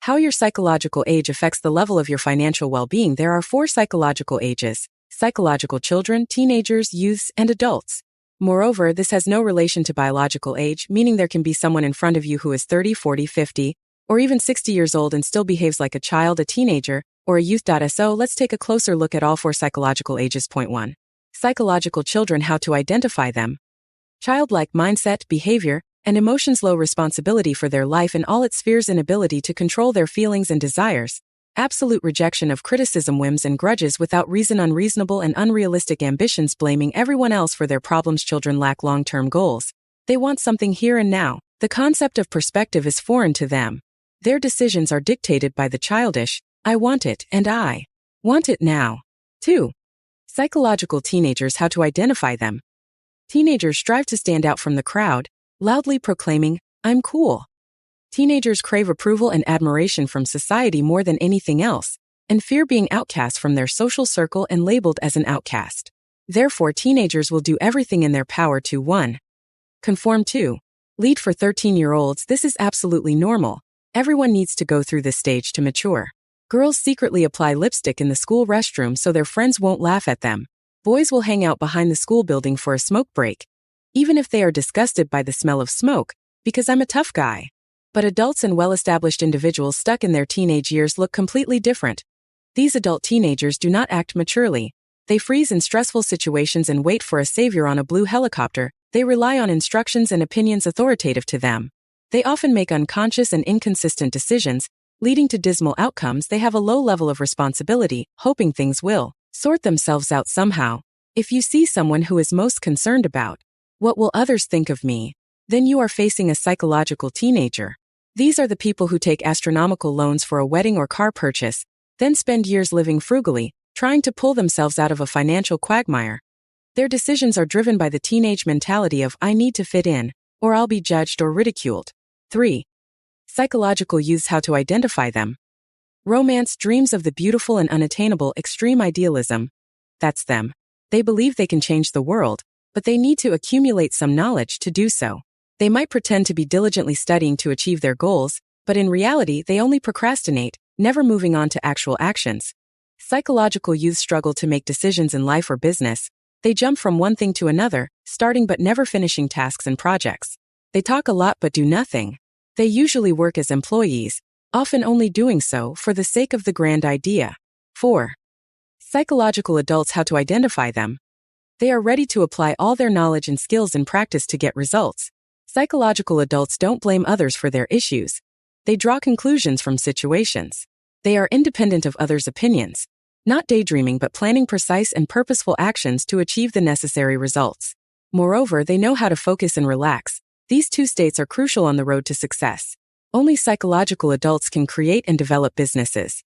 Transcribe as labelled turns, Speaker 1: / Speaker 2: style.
Speaker 1: How your psychological age affects the level of your financial well-being. There are 4 psychological ages: psychological children, teenagers, youths, and adults. Moreover, this has no relation to biological age, meaning there can be someone in front of you who is 30, 40, 50, or even 60 years old and still behaves like a child, a teenager, or a youth. So let's take a closer look at all 4 psychological ages. Point 1. Psychological children. How to identify them. Childlike mindset, behavior, and emotions. Low responsibility for their life in all its spheres. Inability to control their feelings and desires. Absolute rejection of criticism. Whims and grudges without reason. Unreasonable and unrealistic ambitions. Blaming everyone else for their problems. Children lack long-term goals. They want something here and now. The concept of perspective is foreign to them. Their decisions are dictated by the childish, I want it and I want it now. 2. Psychological teenagers. How to identify them. Teenagers strive to stand out from the crowd, loudly proclaiming, I'm cool. Teenagers crave approval and admiration from society more than anything else, and fear being outcast from their social circle and labeled as an outcast. Therefore, teenagers will do everything in their power to 1. Conform. 2. Lead. For 13-year-olds, this is absolutely normal. Everyone needs to go through this stage to mature. Girls secretly apply lipstick in the school restroom so their friends won't laugh at them. Boys will hang out behind the school building for a smoke break, even if they are disgusted by the smell of smoke, because I'm a tough guy. But adults and well-established individuals stuck in their teenage years look completely different. These adult teenagers do not act maturely. They freeze in stressful situations and wait for a savior on a blue helicopter. They rely on instructions and opinions authoritative to them. They often make unconscious and inconsistent decisions, leading to dismal outcomes. They have a low level of responsibility, hoping things will sort themselves out somehow. If you see someone who is most concerned about, what will others think of me, then you are facing a psychological teenager. These are the people who take astronomical loans for a wedding or car purchase, then spend years living frugally, trying to pull themselves out of a financial quagmire. Their decisions are driven by the teenage mentality of I need to fit in, or I'll be judged or ridiculed. 3. Psychological youths. How to identify them. Romance. Dreams of the beautiful and unattainable. Extreme idealism. That's them. They believe they can change the world, but they need to accumulate some knowledge to do so. They might pretend to be diligently studying to achieve their goals, but in reality they only procrastinate, never moving on to actual actions. Psychological youths struggle to make decisions in life or business. They jump from one thing to another, starting but never finishing tasks and projects. They talk a lot but do nothing. They usually work as employees, often only doing so for the sake of the grand idea. 4. Psychological adults. How to identify them. They are ready to apply all their knowledge and skills in practice to get results. Psychological adults don't blame others for their issues. They draw conclusions from situations. They are independent of others' opinions, not daydreaming but planning precise and purposeful actions to achieve the necessary results. Moreover, they know how to focus and relax. These 2 states are crucial on the road to success. Only psychological adults can create and develop businesses.